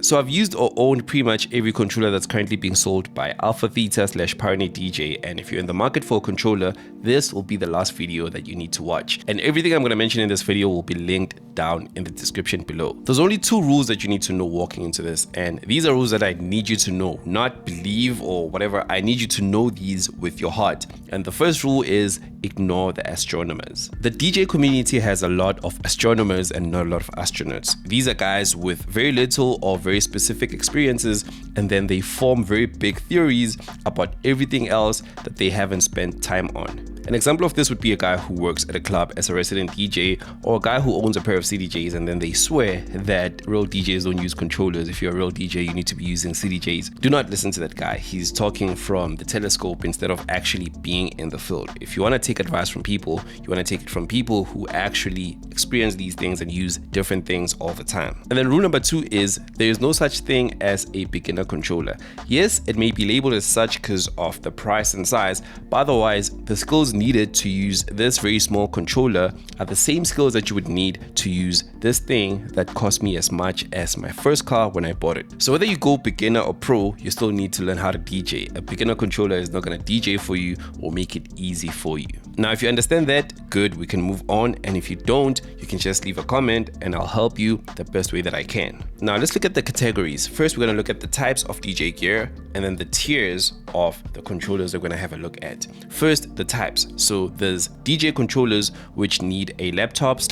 So I've used or owned pretty much every controller that's currently being sold by Alpha Theta / Pioneer DJ, and if you're in the market for a controller, this will be the last video that you need to watch. And everything I'm going to mention in this video will be linked down in the description below. There's only 2 rules that you need to know walking into this, and these are rules that I need you to know, not believe or whatever. I need you to know these with your heart. And the first rule is ignore the astronomers. The DJ community has a lot of astronomers and not a lot of astronauts. These are guys with very little or very specific experiences, and then they form very big theories about everything else that they haven't spent time on. An example of this would be a guy who works at a club as a resident DJ, or a guy who owns a pair of CDJs, and then they swear that real DJs don't use controllers. If you're a real DJ, you need to be using CDJs. Do not listen to that guy. He's talking from the telescope instead of actually being in the field. If you want to take advice from people, you want to take it from people who actually experience these things and use different things all the time. And then rule number 2 is there is no such thing as a beginner controller. Yes, it may be labeled as such because of the price and size, but otherwise the skills needed to use this very small controller are the same skills that you would need to use this thing that cost me as much as my first car when I bought it. So whether you go beginner or pro, you still need to learn how to DJ. A beginner controller is not going to DJ for you or make it easy for you. Now, if you understand that, good, we can move on. And if you don't, you can just leave a comment and I'll help you the best way that I can. Now, let's look at the categories. First, we're going to look at the types of DJ gear and then the tiers of the controllers we're going to have a look at. First, the types. So there's DJ controllers which need a laptop /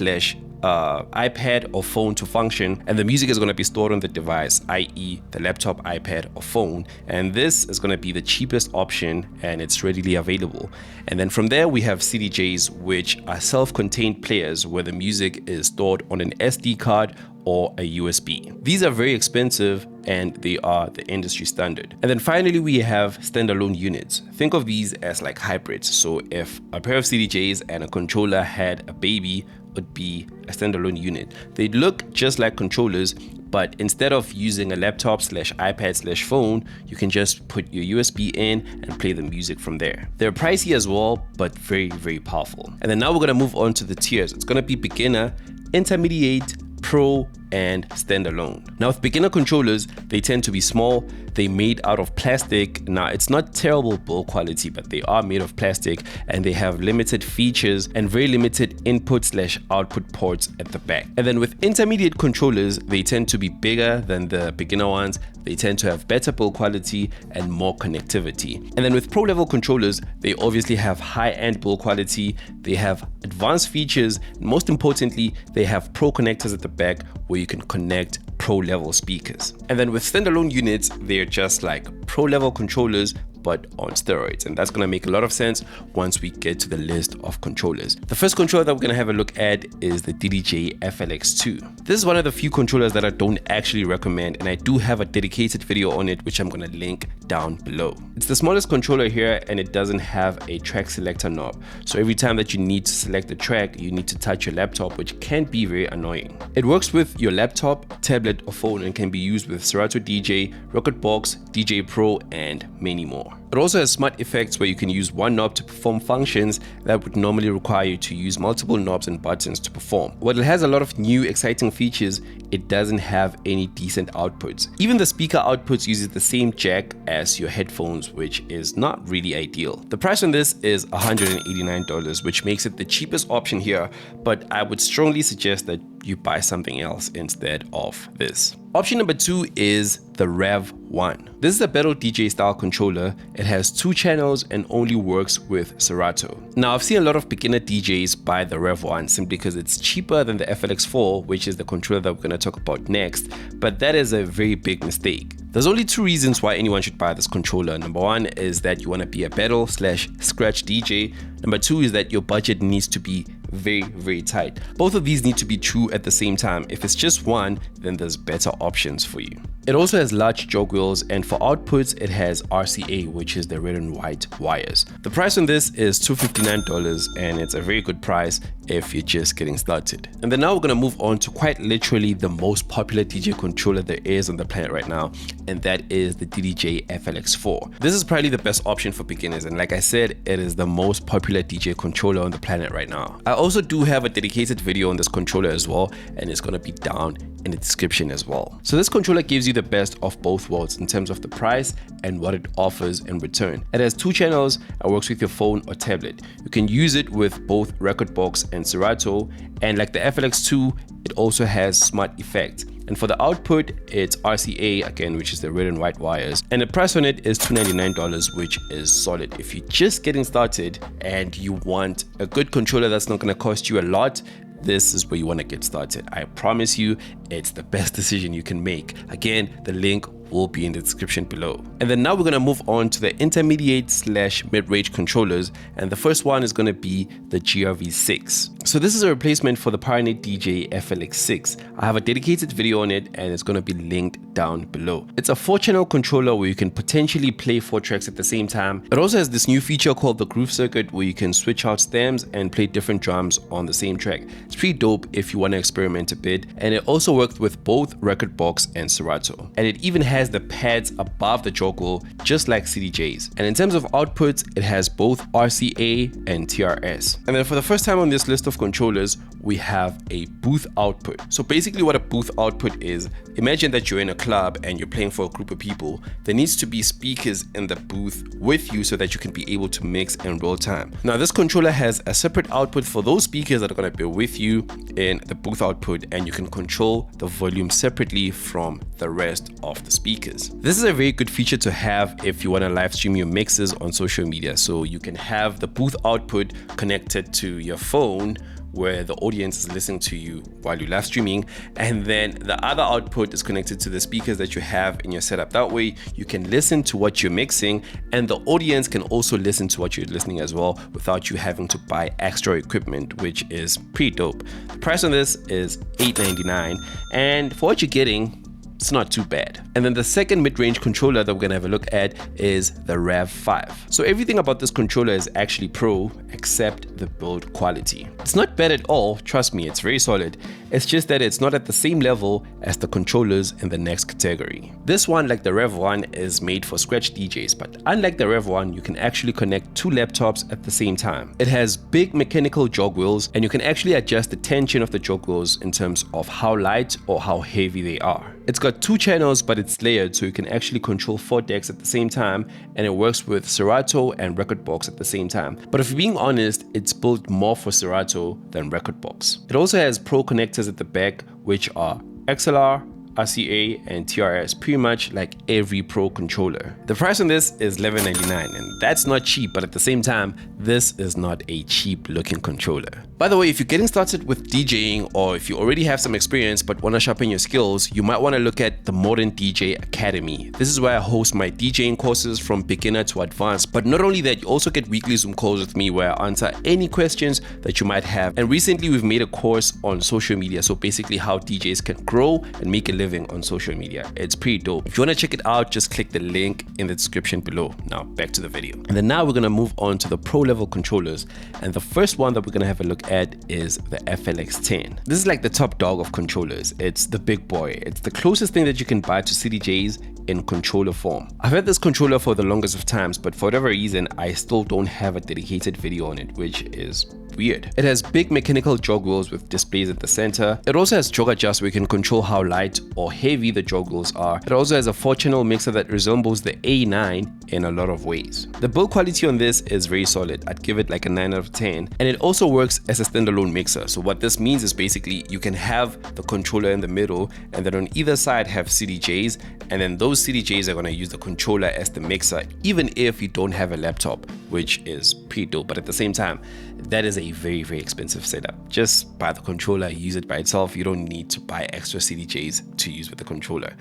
iPad or phone to function, and the music is going to be stored on the device, i.e. the laptop, iPad or phone, and this is going to be the cheapest option and it's readily available. And then from there we have CDJs, which are self-contained players where the music is stored on an SD card or a USB. These are very expensive and they are the industry standard. And then finally we have standalone units. Think of these as like hybrids. So if a pair of CDJs and a controller had a baby, it would be a standalone unit. They look just like controllers, but instead of using a laptop / iPad / phone, you can just put your USB in and play the music from there. They're pricey as well, but very, very powerful. And then now we're gonna move on to the tiers. It's gonna be beginner, intermediate, pro, and standalone. Now with beginner controllers, they tend to be small, they're made out of plastic. Now it's not terrible build quality, but they are made of plastic and they have limited features and very limited input / output ports at the back. And then with intermediate controllers, they tend to be bigger than the beginner ones. They tend to have better build quality and more connectivity. And then with pro level controllers, they obviously have high-end build quality, they have advanced features, and most importantly, they have pro connectors at the back where you can connect pro level speakers. And then with standalone units, they're just like pro level controllers but on steroids, and that's going to make a lot of sense once we get to the list of controllers. The first controller that we're going to have a look at is the DDJ FLX2. This is one of the few controllers that I don't actually recommend, and I do have a dedicated video on it which I'm going to link down below. It's the smallest controller here and it doesn't have a track selector knob, so every time that you need to select a track, you need to touch your laptop, which can be very annoying. It works with your laptop, tablet or phone and can be used with Serato DJ, Rocketbox, DJ Pro and many more. It also has smart effects where you can use one knob to perform functions that would normally require you to use multiple knobs and buttons to perform. While it has a lot of new exciting features, it doesn't have any decent outputs. Even the speaker outputs uses the same jack as your headphones, which is not really ideal. The price on this is $189, which makes it the cheapest option here, but I would strongly suggest that you buy something else instead of this. Option number 2 is the Rev 1. This is a Battle DJ style controller. It has 2 channels and only works with Serato. Now I've seen a lot of beginner DJs buy the Rev 1 simply because it's cheaper than the FLX4, which is the controller that we're going to talk about next, but that is a very big mistake. There's only 2 reasons why anyone should buy this controller. Number 1 is that you want to be a battle / scratch DJ. Number 2 is that your budget needs to be very, very tight. Both of these need to be true at the same time. If it's just one, then there's better options for you. It also has large jog wheels, and for outputs it has RCA, which is the red and white wires. The price on this is $259, and it's a very good price if you're just getting started. And then now we're going to move on to quite literally the most popular DJ controller there is on the planet right now, and that is the DDJ FLX4. This is probably the best option for beginners, and like I said, it is the most popular DJ controller on the planet right now. I also do have a dedicated video on this controller as well, and it's going to be down in the description as well. So this controller gives you the best of both worlds in terms of the price and what it offers in return. It has 2 channels and works with your phone or tablet. You can use it with both Rekordbox and Serato, and like the FLX2, it also has smart effects. And for the output, it's RCA again, which is the red and white wires. And the price on it is $299, which is solid. If you're just getting started and you want a good controller that's not going to cost you a lot, this is where you want to get started. I promise you, it's the best decision you can make. Again, the link will be in the description below. And then now we're going to move on to the intermediate/mid-range controllers, and the first one is going to be the GRV6. So this is a replacement for the Pioneer DJ FLX6. I have a dedicated video on it and it's going to be linked down below. It's a 4-channel controller where you can potentially play 4 tracks at the same time. It also has this new feature called the groove circuit where you can switch out stems and play different drums on the same track. It's pretty dope if you want to experiment a bit, and it also worked with both Rekordbox and Serato. And it even has the pads above the joggle just like CDJs. And in terms of outputs, it has both RCA and TRS. And then for the first time on this list of controllers, we have a booth output. So basically what a booth output is, imagine that you're in a club and you're playing for a group of people. There needs to be speakers in the booth with you so that you can be able to mix in real time. Now this controller has a separate output for those speakers that are going to be with you in the booth output, and you can control the volume separately from the rest of the speakers. This is a very good feature to have if you want to live stream your mixes on social media. So you can have the booth output connected to your phone where the audience is listening to you while you're live streaming, and then the other output is connected to the speakers that you have in your setup. That way you can listen to what you're mixing and the audience can also listen to what you're listening as well without you having to buy extra equipment, which is pretty dope. The price on this is $899, and for what you're getting, it's not too bad. And then the second mid-range controller that we're gonna have a look at is the Rev 5. So everything about this controller is actually pro except the build quality. It's not bad at all, trust me, it's very solid. It's just that it's not at the same level as the controllers in the next category. This one, like the Rev 1, is made for scratch DJs, but unlike the Rev 1, you can actually connect 2 laptops at the same time. It has big mechanical jog wheels, and you can actually adjust the tension of the jog wheels in terms of how light or how heavy they are. It's got 2 channels, but it's layered, so you can actually control 4 decks at the same time, and it works with Serato and Rekordbox at the same time. But if you're being honest, it's built more for Serato than Rekordbox. It also has Pro connectors at the back, which are XLR, RCA, and TRS, pretty much like every Pro controller. The price on this is $1199, and that's not cheap, but at the same time, this is not a cheap looking controller. By the way, if you're getting started with DJing, or if you already have some experience but want to sharpen your skills, you might want to look at the Modern DJ Academy. This is where I host my DJing courses from beginner to advanced. But not only that, you also get weekly Zoom calls with me where I answer any questions that you might have. And recently we've made a course on social media, so basically how DJs can grow and make a living on social media. It's pretty dope. If you want to check it out, just click the link in the description below. Now back to the video. And then now we're going to move on to the pro level controllers, and the first one that we're going to have a look at is the FLX10. This is like the top dog of controllers. It's the big boy. It's the closest thing that you can buy to CDJs in controller form. I've had this controller for the longest of times, but for whatever reason I still don't have a dedicated video on it, which is weird. It has big mechanical jog wheels with displays at the center. It also has jog adjust where you can control how light or heavy the jog wheels are. It also has a 4-channel mixer that resembles the A9 in a lot of ways. The build quality on this is very solid. I'd give it like a 9 out of 10. And it also works as a standalone mixer. So what this means is basically you can have the controller in the middle, and then on either side have CDJs, and then those CDJs are going to use the controller as the mixer, even if you don't have a laptop, which is pretty dope. But at the same time, that is a very, very expensive setup. Just buy the controller, use it by itself. You don't need to buy extra CDJs to use with the controller.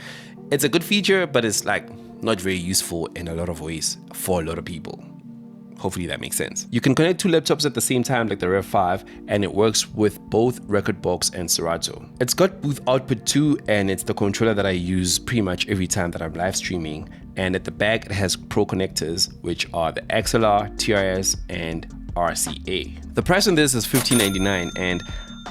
It's a good feature, but it's like not very useful in a lot of ways for a lot of people. Hopefully that makes sense. You can connect 2 laptops at the same time like the Rev 5, and it works with both Rekordbox and Serato. It's got booth output too, and it's the controller that I use pretty much every time that I'm live streaming. And at the back it has Pro connectors, which are the XLR, TRS, and RCA. The price on this is $15.99, and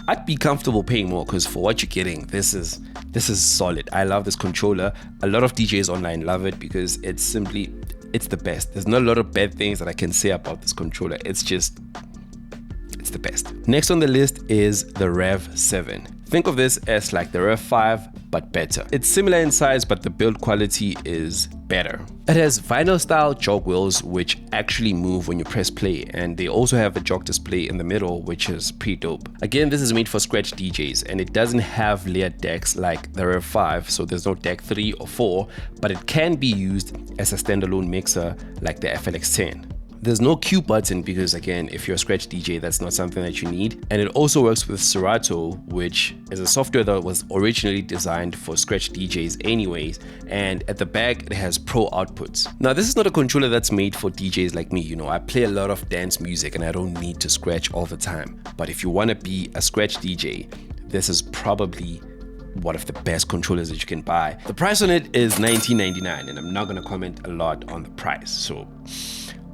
I'd be comfortable paying more because for what you're getting, this is solid. I love this controller. A lot of DJs online love it because it's the best. There's not a lot of bad things that I can say about this controller. It's the best. Next on the list is the Rev 7. Think of this as like the Rev 5 but better. It's similar in size, but the build quality is better. It has vinyl style jog wheels which actually move when you press play, and they also have a jog display in the middle, which is pretty dope. Again, this is made for scratch DJs, and it doesn't have layered decks like the Rev 5, so there's no deck 3 or 4, but it can be used as a standalone mixer like the FLX10. There's no Q button because, again, if you're a scratch DJ, that's not something that you need. And it also works with Serato, which is a software that was originally designed for scratch DJs anyways. And at the back, it has pro outputs. Now, this is not a controller that's made for DJs like me. You know, I play a lot of dance music and I don't need to scratch all the time. But if you want to be a scratch DJ, this is probably one of the best controllers that you can buy. The price on it is $19.99, and I'm not going to comment a lot on the price. So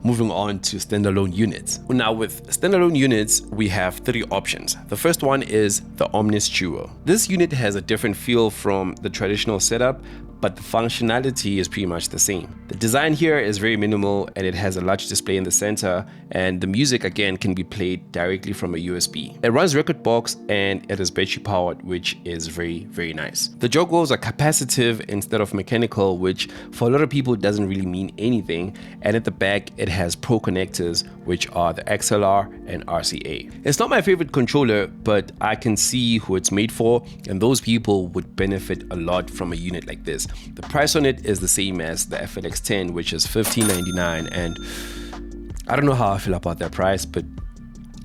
moving on to standalone units. Now with standalone units, we have 3 options. The first one is the Omnis Duo. This unit has a different feel from the traditional setup, but the functionality is pretty much the same. The design here is very minimal, and it has a large display in the center, and the music again can be played directly from a USB. It runs Rekordbox and it is battery powered, which is very, very nice. The jog wheels are capacitive instead of mechanical, which for a lot of people doesn't really mean anything. And at the back, it has pro connectors, which are the XLR and RCA. It's not my favorite controller, but I can see who it's made for, and those people would benefit a lot from a unit like this. The price on it is the same as the FLX10, which is $15.99, and I don't know how I feel about that price, but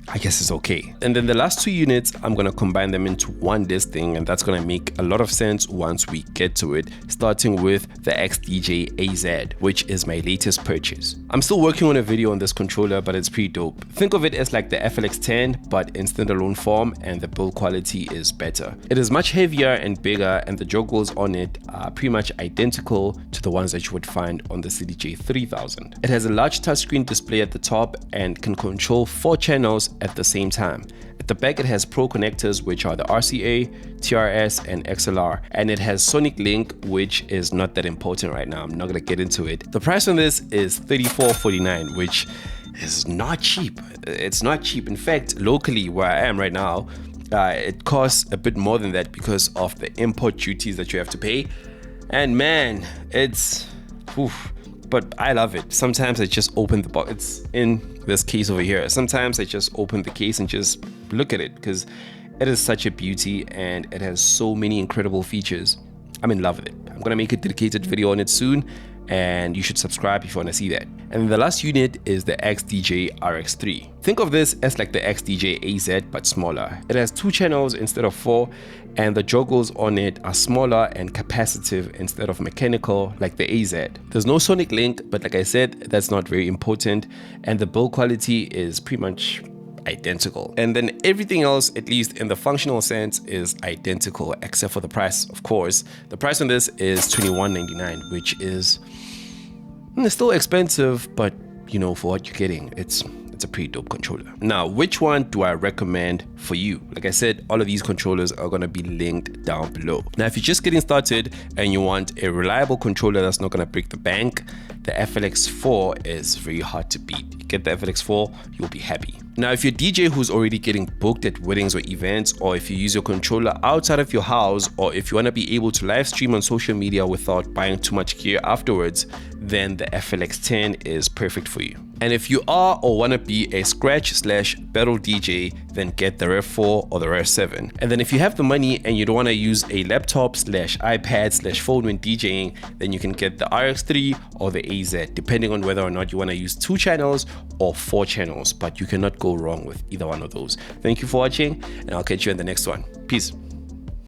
I guess it's okay. And then the last 2 units, I'm gonna combine them into one disc thing, and that's gonna make a lot of sense once we get to it, starting with the XDJ AZ, which is my latest purchase. I'm still working on a video on this controller, but it's pretty dope. Think of it as like the FLX10, but in standalone form, and the build quality is better. It is much heavier and bigger, and the jog wheels on it are pretty much identical to the ones that you would find on the CDJ 3000. It has a large touchscreen display at the top and can control 4 channels at the same time. At the back, it has pro connectors, which are the RCA, TRS, and XLR, and it has Sonic Link, which is not that important right now. I'm not gonna get into it. The price on this is $34.49, which is not cheap. It's not cheap. In fact, locally where I am right now, it costs a bit more than that because of the import duties that you have to pay. And man, it's oof. But I love it. Sometimes I just open the box. It's in this case over here. Sometimes I just open the case and just look at it because it is such a beauty and it has so many incredible features. I'm in love with it. I'm gonna make a dedicated video on it soon, and you should subscribe if you want to see that. And the last unit is the XDJ RX3. Think of this as like the XDJ AZ but smaller. It has 2 channels instead of 4, and the joggles on it are smaller and capacitive instead of mechanical like the AZ. There's no Sonic Link, but like I said, that's not very important, and the build quality is pretty much identical. And then everything else, at least in the functional sense, is identical except for the price, of course. The price on this is $21.99, which is still expensive, but you know, for what you're getting, it's a pretty dope controller. Now, which one do I recommend for you? Like I said, all of these controllers are going to be linked down below. Now, if you're just getting started and you want a reliable controller that's not going to break the bank, the FLX4 is very hard to beat. You get the FLX4, you'll be happy. Now, if you're a DJ who's already getting booked at weddings or events, or if you use your controller outside of your house, or if you want to be able to live stream on social media without buying too much gear afterwards, then the FLX10 is perfect for you. And if you are or want to be a scratch/battle DJ, then get the Rev 4 or the Rev 7. And then if you have the money and you don't want to use a laptop/iPad/phone when DJing, then you can get the RX3 or the AZ, depending on whether or not you want to use 2 channels or 4 channels, but you cannot go wrong with either one of those. Thank you for watching, and I'll catch you in the next one. Peace.